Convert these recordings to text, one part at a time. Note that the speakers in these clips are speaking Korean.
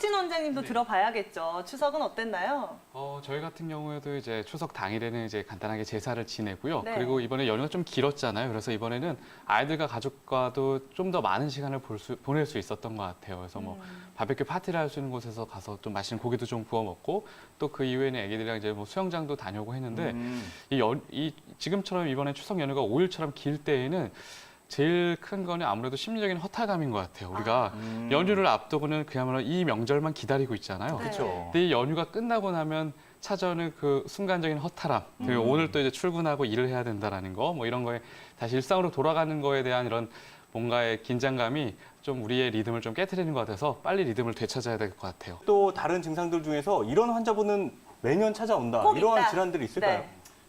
박진 원장님도 네. 들어봐야겠죠. 추석은 어땠나요? 저희 같은 경우에도 이제 추석 당일에는 이제 간단하게 제사를 지내고요. 네. 그리고 이번에 연휴가 좀 길었잖아요. 그래서 이번에는 아이들과 가족과도 좀 더 많은 시간을 보낼 수 있었던 것 같아요. 그래서 뭐 바베큐 파티를 할 수 있는 곳에서 가서 좀 맛있는 고기도 좀 구워 먹고 또 그 이후에는 애기들이랑 이제 뭐 수영장도 다녀오고 했는데 이 지금처럼 이번에 추석 연휴가 5일처럼 길 때에는 제일 큰 거는 아무래도 심리적인 허탈감인 것 같아요. 우리가 연휴를 앞두고는 그야말로 이 명절만 기다리고 있잖아요. 네. 그렇죠. 근데 이 연휴가 끝나고 나면 찾아오는 그 순간적인 허탈함, 그리고 오늘 또 이제 출근하고 일을 해야 된다라는 거, 뭐 이런 거에 다시 일상으로 돌아가는 거에 대한 이런 뭔가의 긴장감이 좀 우리의 리듬을 좀 깨트리는 것 같아서 빨리 리듬을 되찾아야 될 것 같아요. 또 다른 증상들 중에서 이런 환자분은 매년 찾아온다. 꼭 이러한 있다. 질환들이 있을까요? 네.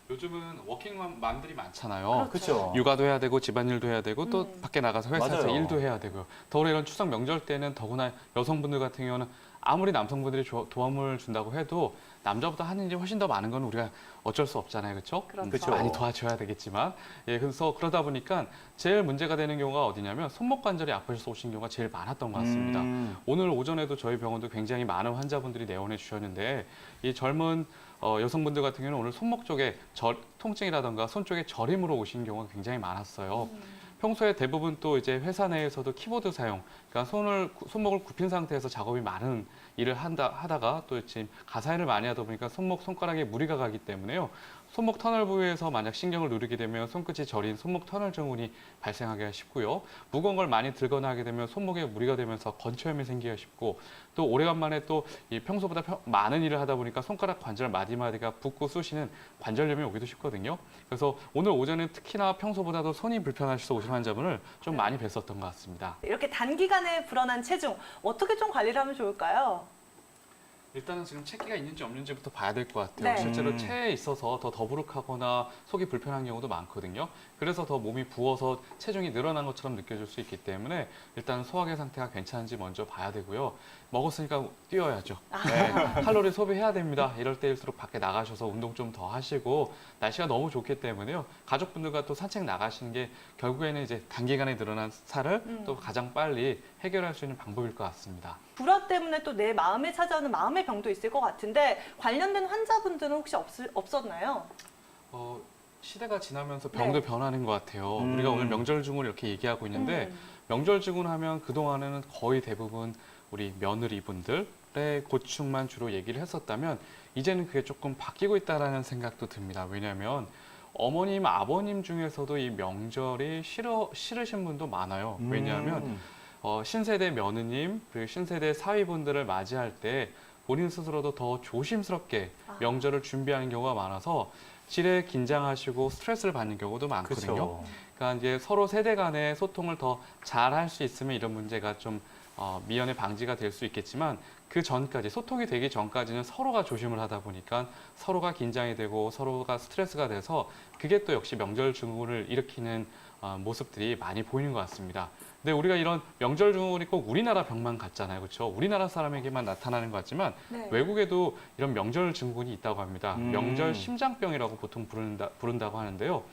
요즘은 워킹맘들이 많잖아요. 그렇죠. 육아도 해야 되고 집안일도 해야 되고 또 밖에 나가서 회사에서 맞아요. 일도 해야 되고요. 더구나 이런 추석 명절 때는 더구나 여성분들 같은 경우는 아무리 남성분들이 도움을 준다고 해도 남자보다 하는 일이 훨씬 더 많은 건 우리가 어쩔 수 없잖아요. 그렇죠? 그렇죠. 많이 도와줘야 되겠지만. 예, 그래서 그러다 보니까 제일 문제가 되는 경우가 어디냐면 손목 관절이 아프셔서 오신 경우가 제일 많았던 것 같습니다. 오늘 오전에도 저희 병원도 굉장히 많은 환자분들이 내원해 주셨는데 이 젊은 여성분들 같은 경우는 오늘 손목 쪽에 통증이라던가 손 쪽에 저림으로 오신 경우가 굉장히 많았어요. 평소에 대부분 또 이제 회사 내에서도 키보드 사용, 그러니까 손목을 굽힌 상태에서 작업이 많은 일을 하다가 또 지금 가사일을 많이 하다 보니까 손가락에 무리가 가기 때문에요. 손목 터널 부위에서 만약 신경을 누르게 되면 손끝이 저린 손목 터널 증후군이 발생하기가 쉽고요. 무거운 걸 많이 들거나 하게 되면 손목에 무리가 되면서 건초염이 생기기가 쉽고 또 오래간만에 또 이 평소보다 많은 일을 하다 보니까 손가락 관절 마디마디가 붓고 쑤시는 관절염이 오기도 쉽거든요. 그래서 오늘 오전에 특히나 평소보다도 손이 불편하셔서 오신 환자분을 좀 많이 뵀었던 것 같습니다. 이렇게 단기간에 불어난 체중 어떻게 좀 관리를 하면 좋을까요? 일단은 지금 체기가 있는지 없는지부터 봐야 될 것 같아요. 네. 실제로 체에 있어서 더 더부룩하거나 속이 불편한 경우도 많거든요. 그래서 더 몸이 부어서 체중이 늘어난 것처럼 느껴질 수 있기 때문에 일단 소화기 상태가 괜찮은지 먼저 봐야 되고요. 먹었으니까 뛰어야죠. 네, 칼로리 소비해야 됩니다. 이럴 때일수록 밖에 나가셔서 운동 좀 더 하시고 날씨가 너무 좋기 때문에요. 가족분들과 또 산책 나가시는 게 결국에는 이제 단기간에 늘어난 살을 또 가장 빨리 해결할 수 있는 방법일 것 같습니다. 불화 때문에 또 내 마음에 찾아오는 마음의 병도 있을 것 같은데 관련된 환자분들은 혹시 없었나요? 시대가 지나면서 병도 변하는 것 같아요. 우리가 오늘 명절 증후를 이렇게 얘기하고 있는데 명절 증후를 하면 그동안에는 거의 대부분 우리 며느리분들의 고충만 주로 얘기를 했었다면 이제는 그게 조금 바뀌고 있다는 생각도 듭니다. 왜냐하면 어머님, 아버님 중에서도 이 명절이 싫으신 분도 많아요. 왜냐하면 신세대 며느님, 그리고 신세대 사위분들을 맞이할 때 본인 스스로도 더 조심스럽게 명절을 준비하는 경우가 많아서 지레 긴장하시고 스트레스를 받는 경우도 많거든요. 그렇죠. 그러니까 이제 서로 세대 간의 소통을 더 잘 할 수 있으면 이런 문제가 좀 미연에 방지가 될 수 있겠지만 그 전까지 소통이 되기 전까지는 서로가 조심을 하다 보니까 서로가 긴장이 되고 서로가 스트레스가 돼서 그게 또 역시 명절 증후군을 일으키는 모습들이 많이 보이는 것 같습니다. 근데 우리가 이런 명절 증후군이 꼭 우리나라 병만 같잖아요. 그렇죠? 우리나라 사람에게만 나타나는 것 같지만 네. 외국에도 이런 명절 증후군이 있다고 합니다. 명절 심장병이라고 보통 부른다고 하는데요.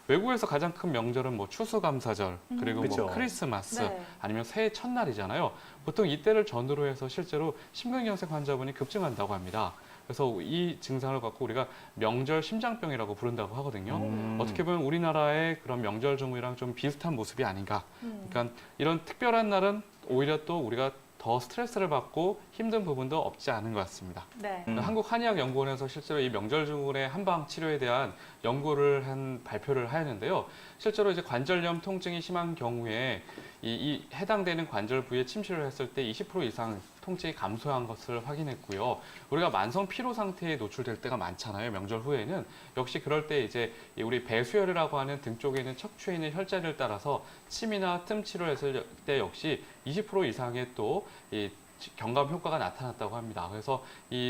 외국에서 가장 큰 명절은 뭐 추수감사절, 그리고 그쵸. 뭐 크리스마스, 네. 아니면 새해 첫날이잖아요. 보통 이때를 전후로 해서 실제로 심근경색 환자분이 급증한다고 합니다. 그래서 이 증상을 갖고 우리가 명절 심장병이라고 부른다고 하거든요. 어떻게 보면 우리나라의 그런 명절 증후이랑 좀 비슷한 모습이 아닌가. 그러니까 이런 특별한 날은 오히려 또 우리가 더 스트레스를 받고 힘든 부분도 없지 않은 것 같습니다. 네. 한국한의학연구원에서 실제로 이 명절 증후군의 한방 치료에 대한 연구를 발표를 하였는데요. 실제로 이제 관절염 통증이 심한 경우에 이 해당되는 관절 부위에 침실을 했을 때 20% 이상 통증이 감소한 것을 확인했고요. 우리가 만성 피로 상태에 노출될 때가 많잖아요. 명절 후에는 역시 그럴 때 이제 우리 배수혈이라고 하는 등 쪽에 있는 척추에 있는 혈자리를 따라서 침이나 틈 치료를 했을 때 역시 20% 이상의 또 이 경감 효과가 나타났다고 합니다. 그래서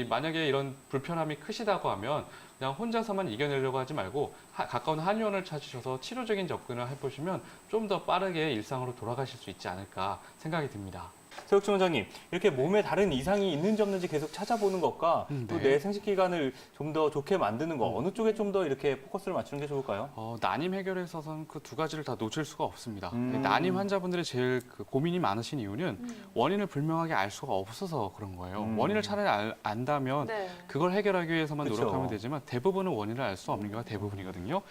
만약에 이런 불편함이 크시다고 하면 그냥 혼자서만 이겨내려고 하지 말고 가까운 한의원을 찾으셔서 치료적인 접근을 해보시면 좀 더 빠르게 일상으로 돌아가실 수 있지 않을까 생각이 듭니다. 서혁준 원장님, 이렇게 몸에 다른 이상이 있는지 없는지 계속 찾아보는 것과 또 네. 내 생식 기관을 좀 더 좋게 만드는 거 어느 쪽에 좀 더 이렇게 포커스를 맞추는 게 좋을까요? 난임 해결에 있어서는 그 두 가지를 다 놓칠 수가 없습니다. 음. 난임 환자분들의 제일 그 고민이 많으신 이유는 원인을 불명하게 알 수가 없어서 그런 거예요. 원인을 차라리 안다면 네. 그걸 해결하기 위해서만 그쵸. 노력하면 되지만 대부분은 원인을 알 수 없는 경우가 대부분이거든요.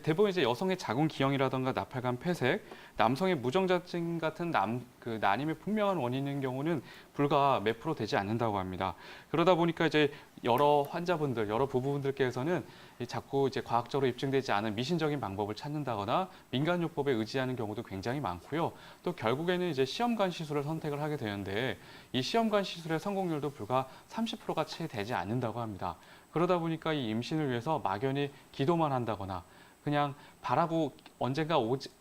대부분 이제 여성의 자궁 기형이라든가 나팔관 폐색, 남성의 무정자증 같은 그 난임의 분명한 원인인 경우는 불과 몇 프로 되지 않는다고 합니다. 그러다 보니까 이제 여러 환자분들, 여러 부부분들께서는 자꾸 이제 과학적으로 입증되지 않은 미신적인 방법을 찾는다거나 민간요법에 의지하는 경우도 굉장히 많고요. 또 결국에는 이제 시험관 시술을 선택을 하게 되는데 이 시험관 시술의 성공률도 불과 30%가 채 되지 않는다고 합니다. 그러다 보니까 이 임신을 위해서 막연히 기도만 한다거나 그냥 바라고 언젠가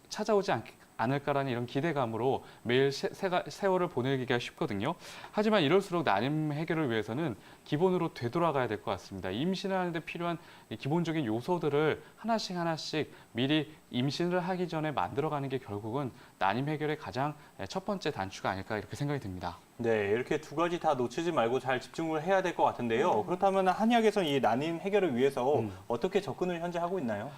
찾아오지 않을까라는 이런 기대감으로 매일 세월을 보내기가 쉽거든요. 하지만 이럴수록 난임 해결을 위해서는 기본으로 되돌아가야 될 것 같습니다. 임신을 하는데 필요한 기본적인 요소들을 하나씩 미리 임신을 하기 전에 만들어가는 게 결국은 난임 해결의 가장 첫 번째 단추가 아닐까 이렇게 생각이 듭니다. 네, 이렇게 두 가지 다 놓치지 말고 잘 집중을 해야 될 것 같은데요. 그렇다면 한의학에서는 이 난임 해결을 위해서 어떻게 접근을 현재 하고 있나요?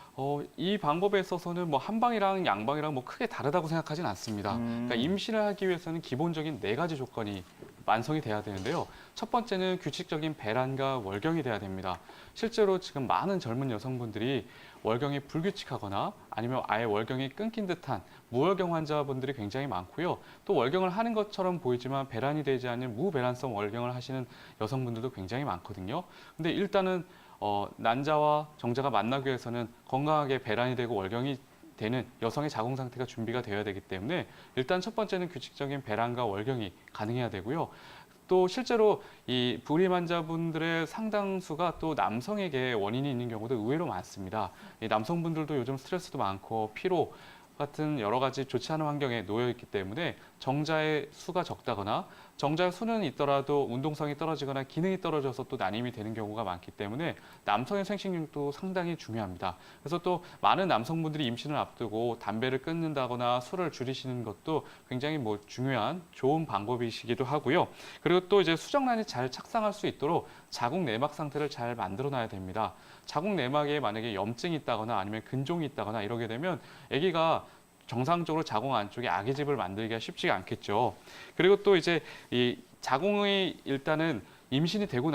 이 방법에 있어서는 뭐 한방이랑 양방이랑 뭐 크게 다르다고 생각하진 않습니다. 그러니까 임신을 하기 위해서는 기본적인 4가지 조건이 완성이 돼야 되는데요. 첫 번째는 규칙적인 배란과 월경이 돼야 됩니다. 실제로 지금 많은 젊은 여성분들이 월경이 불규칙하거나 아니면 아예 월경이 끊긴 듯한 무월경 환자분들이 굉장히 많고요. 또 월경을 하는 것처럼 보이지만 배란이 되지 않는 무배란성 월경을 하시는 여성분들도 굉장히 많거든요. 근데 일단은 난자와 정자가 만나기 위해서는 건강하게 배란이 되고 월경이 되는 여성의 자궁 상태가 준비가 되어야 되기 때문에 일단 첫 번째는 규칙적인 배란과 월경이 가능해야 되고요. 또 실제로 이 불임 환자분들의 상당수가 또 남성에게 원인이 있는 경우도 의외로 많습니다. 이 남성분들도 요즘 스트레스도 많고 피로 같은 여러 가지 좋지 않은 환경에 놓여 있기 때문에 정자의 수가 적다거나 정자의 수는 있더라도 운동성이 떨어지거나 기능이 떨어져서 또 난임이 되는 경우가 많기 때문에 남성의 생식력도 상당히 중요합니다. 그래서 또 많은 남성분들이 임신을 앞두고 담배를 끊는다거나 술을 줄이시는 것도 굉장히 뭐 중요한 좋은 방법이시기도 하고요. 그리고 또 이제 수정란이 잘 착상할 수 있도록 자궁 내막 상태를 잘 만들어 놔야 됩니다. 자궁 내막에 만약에 염증이 있다거나 아니면 근종이 있다거나 이러게 되면 아기가 정상적으로 자궁 안쪽에 아기집을 만들기가 쉽지가 않겠죠. 그리고 또 이제 이 자궁이 일단은 임신이 되고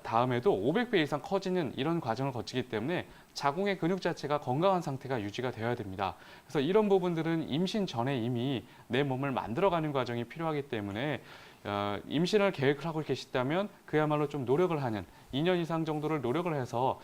다음에도 500배 이상 커지는 이런 과정을 거치기 때문에 자궁의 근육 자체가 건강한 상태가 유지가 되어야 됩니다. 그래서 이런 부분들은 임신 전에 이미 내 몸을 만들어가는 과정이 필요하기 때문에 임신을 계획을 하고 계시다면 그야말로 좀 노력을 하는 2년 이상 정도를 노력을 해서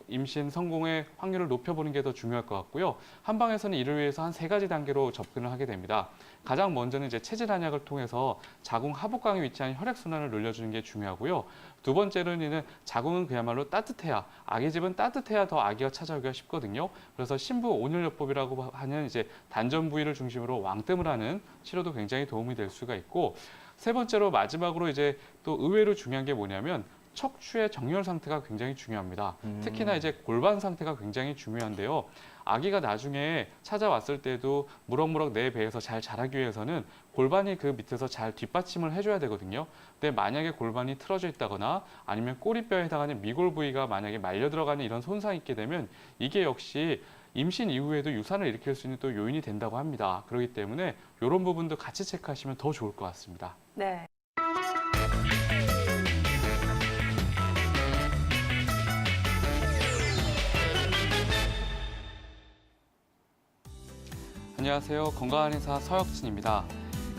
임신 성공의 확률을 높여보는 게 더 중요할 것 같고요. 한방에서는 이를 위해서 한 3가지 단계로 접근을 하게 됩니다. 가장 먼저는 이제 체질 한약을 통해서 자궁 하복강에 위치한 혈액순환을 늘려주는 게 중요하고요. 두 번째로는 자궁은 그야말로 따뜻해야, 아기 집은 따뜻해야 더 아기가 찾아오기가 쉽거든요. 그래서 신부 온혈요법이라고 하는 이제 단전 부위를 중심으로 왕뜸을 하는 치료도 굉장히 도움이 될 수가 있고, 세 번째로 마지막으로 이제 또 의외로 중요한 게 뭐냐면 척추의 정렬 상태가 굉장히 중요합니다. 특히나 이제 골반 상태가 굉장히 중요한데요. 아기가 나중에 찾아왔을 때도 무럭무럭 내 배에서 잘 자라기 위해서는 골반이 그 밑에서 잘 뒷받침을 해줘야 되거든요. 근데 만약에 골반이 틀어져 있다거나 아니면 꼬리뼈에 해당하는 미골 부위가 만약에 말려 들어가는 이런 손상이 있게 되면 이게 역시 임신 이후에도 유산을 일으킬 수 있는 또 요인이 된다고 합니다. 그렇기 때문에 이런 부분도 같이 체크하시면 더 좋을 것 같습니다. 네. 안녕하세요. 건강한 의사 서혁진입니다.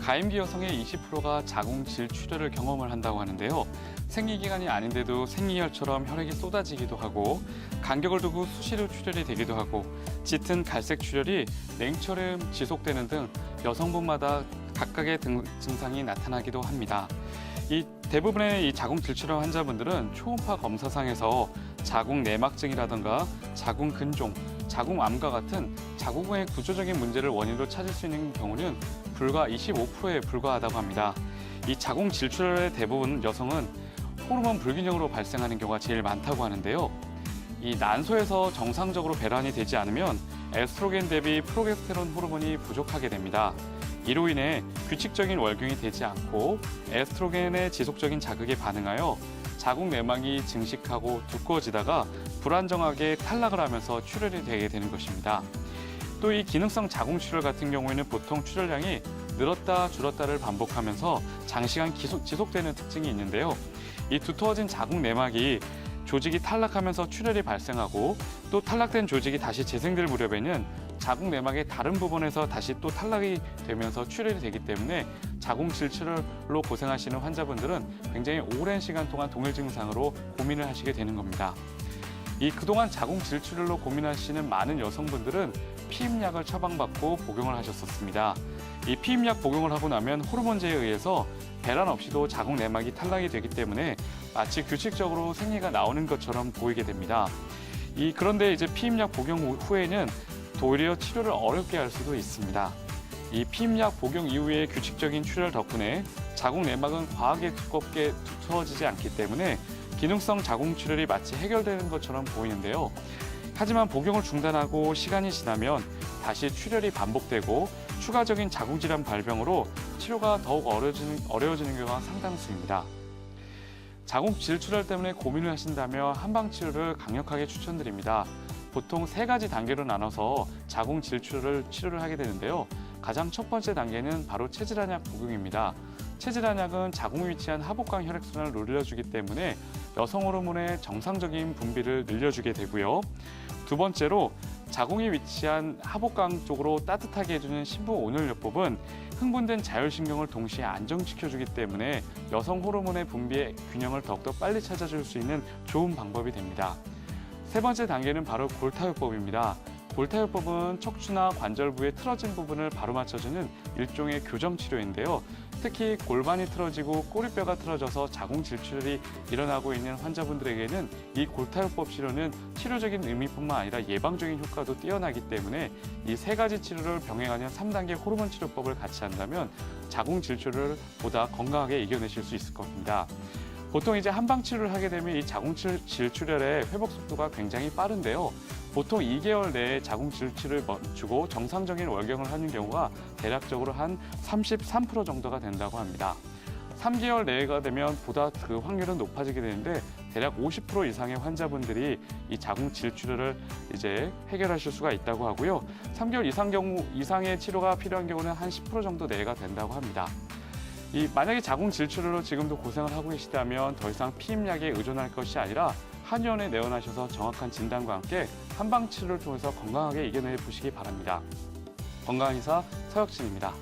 가임기 여성의 20%가 자궁 질출혈을 경험을 한다고 하는데요. 생리기간이 아닌데도 생리혈처럼 혈액이 쏟아지기도 하고 간격을 두고 수시로 출혈이 되기도 하고 짙은 갈색 출혈이 냉철음 지속되는 등 여성분마다 각각의 증상이 나타나기도 합니다. 이 대부분의 이 자궁 질출혈 환자분들은 초음파 검사상에서 자궁 내막증이라든가 자궁 근종, 자궁암과 같은 자궁의 구조적인 문제를 원인으로 찾을 수 있는 경우는 불과 25%에 불과하다고 합니다. 이 자궁 질출혈의 대부분 여성은 호르몬 불균형으로 발생하는 경우가 제일 많다고 하는데요. 이 난소에서 정상적으로 배란이 되지 않으면 에스트로겐 대비 프로게스테론 호르몬이 부족하게 됩니다. 이로 인해 규칙적인 월경이 되지 않고 에스트로겐의 지속적인 자극에 반응하여 자궁 내막이 증식하고 두꺼워지다가 불안정하게 탈락을 하면서 출혈이 되게 되는 것입니다. 또 이 기능성 자궁 출혈 같은 경우에는 보통 출혈량이 늘었다 줄었다를 반복하면서 장시간 지속되는 특징이 있는데요. 이 두터워진 자궁 내막이 조직이 탈락하면서 출혈이 발생하고 또 탈락된 조직이 다시 재생될 무렵에는 자궁 내막의 다른 부분에서 다시 또 탈락이 되면서 출혈이 되기 때문에 자궁 질출혈로 고생하시는 환자분들은 굉장히 오랜 시간 동안 동일 증상으로 고민을 하시게 되는 겁니다. 이 그동안 자궁 질출혈로 고민하시는 많은 여성분들은 피임약을 처방받고 복용을 하셨었습니다. 이 피임약 복용을 하고 나면 호르몬제에 의해서 배란 없이도 자궁 내막이 탈락이 되기 때문에 마치 규칙적으로 생리가 나오는 것처럼 보이게 됩니다. 그런데 이제 피임약 복용 후에는 도리어 치료를 어렵게 할 수도 있습니다. 이 피임약 복용 이후의 규칙적인 출혈 덕분에 자궁 내막은 과하게 두껍게 두터워지지 않기 때문에 기능성 자궁 출혈이 마치 해결되는 것처럼 보이는데요. 하지만 복용을 중단하고 시간이 지나면 다시 출혈이 반복되고 추가적인 자궁 질환 발병으로 치료가 더욱 어려워지는 경우가 상당수입니다. 자궁 질출혈 때문에 고민을 하신다면 한방 치료를 강력하게 추천드립니다. 보통 3가지 단계로 나눠서 자궁 질출혈을 치료를 하게 되는데요. 가장 첫 번째 단계는 바로 체질환약 복용입니다. 체질환약은 자궁에 위치한 하복강 혈액순환을 늘려주기 때문에 여성 호르몬의 정상적인 분비를 늘려주게 되고요. 두 번째로 자궁에 위치한 하복강 쪽으로 따뜻하게 해주는 신부 온열요법은 흥분된 자율신경을 동시에 안정시켜주기 때문에 여성 호르몬의 분비의 균형을 더욱더 빨리 찾아줄 수 있는 좋은 방법이 됩니다. 세 번째 단계는 바로 골타요법입니다. 골타요법은 척추나 관절 부의 틀어진 부분을 바로 맞춰주는 일종의 교정 치료인데요. 특히 골반이 틀어지고 꼬리뼈가 틀어져서 자궁 질출이 일어나고 있는 환자분들에게는 이 골타요법 치료는 치료적인 의미뿐만 아니라 예방적인 효과도 뛰어나기 때문에 이 3가지 치료를 병행하는 3단계 호르몬 치료법을 같이 한다면 자궁 질출을 보다 건강하게 이겨내실 수 있을 겁니다. 보통 이제 한방 치료를 하게 되면 이 자궁 질출혈의 회복 속도가 굉장히 빠른데요. 보통 2개월 내에 자궁 질출을 멈추고 정상적인 월경을 하는 경우가 대략적으로 한 33% 정도가 된다고 합니다. 3개월 내가 되면 보다 그 확률은 높아지게 되는데 대략 50% 이상의 환자분들이 이 자궁 질출혈을 이제 해결하실 수가 있다고 하고요. 3개월 이상의 치료가 필요한 경우는 한 10% 정도 내가 된다고 합니다. 만약에 자궁 질출혈로 지금도 고생을 하고 계시다면 더 이상 피임약에 의존할 것이 아니라 한의원에 내원하셔서 정확한 진단과 함께 한방 치료를 통해서 건강하게 이겨내 보시기 바랍니다. 건강의사 서혁진입니다.